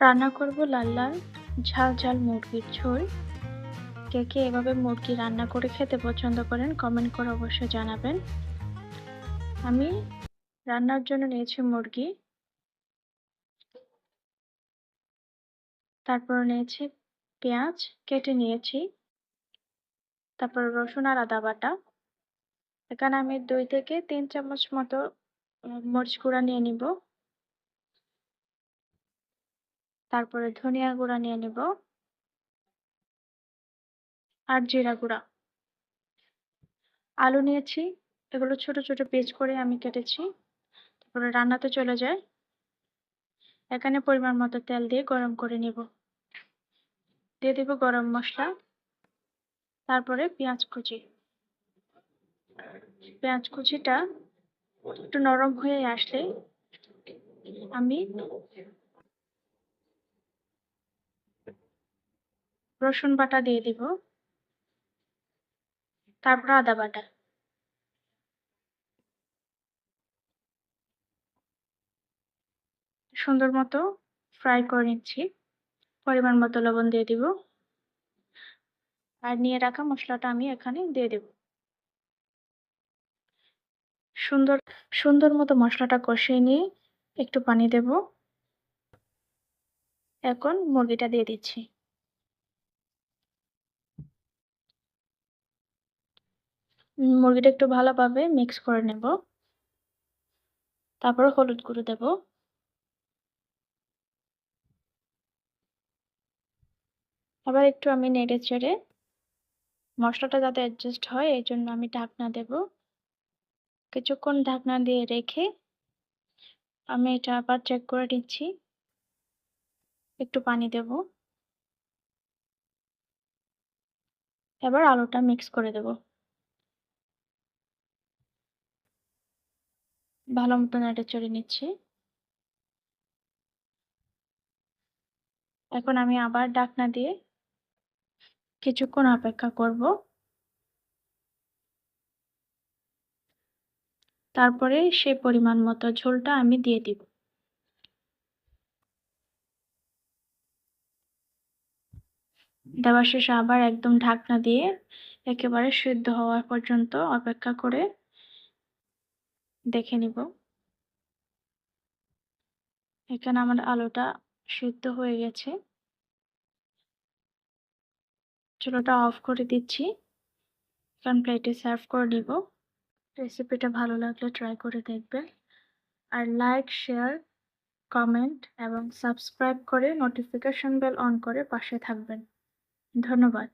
রান্না করব লাল লাল ঝাল ঝাল মুরগির ঝোল। কে কে এভাবে মুরগি রান্না করে খেতে পছন্দ করেন কমেন্ট করে অবশ্যই জানাবেন। আমি রান্নার জন্য নিয়েছি মুরগি, তারপর নিয়েছি পেঁয়াজ কেটে নিয়েছি, তারপর রসুন আর আদা বাটা। এখানে আমি 2 থেকে 3 চামচ মতো মরিচ গুঁড়া নিয়ে নিব, তারপরে ধনিয়া গুঁড়া নিয়ে নিব আর জিরা গুঁড়া। আলু নিয়েছি, এগুলো ছোট ছোট পিস করে আমি কেটেছি। তারপরে রান্নাতে চলে যাই। এখানে পরিমাণ মতো তেল দিয়ে গরম করে নিব, দিয়ে দিব গরম মশলা, তারপরে পেঁয়াজ কুচি। পেঁয়াজ কুচিটা একটু নরম হয়ে আসলে আমি রসুন বাটা দিয়ে দিব, তারপর আদা বাটা। সুন্দর মতো ফ্রাই করে নিচ্ছি। পরিমাণ মতো লবণ দিয়ে দিব আর নিয়ে রাখা মশলাটা আমি এখানে দিয়ে দেব। সুন্দর সুন্দর মতো মশলাটা কষিয়ে নিয়ে একটু পানি দেব। এখন মুরগিটা দিয়ে দিচ্ছি। মুরগিটা একটু ভালোভাবে মিক্স করে নেব, তারপর হলুদ গুঁড়ো দেব, আবার একটু আমি নেড়ে চেড়ে মশলাটা যাতে অ্যাডজাস্ট হয় এই জন্য আমি ঢাকনা দেব। কিছুক্ষণ ঢাকনা দিয়ে রেখে আমি এটা আবার চেক করে নিচ্ছি। একটু পানি দেব, এবার আলুটা মিক্স করে দেব। ভালো মতো নেড়ে চেড়ে নিচ্ছি। এখন আমি আবার ঢাকনা দিয়ে কিছুক্ষণ অপেক্ষা করব, তারপরে সেই পরিমাণ মতো ঝোলটা আমি দিয়ে দিব। দেওয়া শেষে আবার একদম ঢাকনা দিয়ে একেবারে সিদ্ধ হওয়া পর্যন্ত অপেক্ষা করে দেখে নিব। এখানে আমার আলুটা সিদ্ধ হয়ে গেছে। চুলাটা অফ করে দিচ্ছি। এখন প্লেটে সার্ভ করে নিব। রেসিপিটা ভালো লাগলে ট্রাই করে দেখবেন আর লাইক, শেয়ার, কমেন্ট এবং সাবস্ক্রাইব করে নোটিফিকেশন বেল অন করে পাশে থাকবেন। ধন্যবাদ।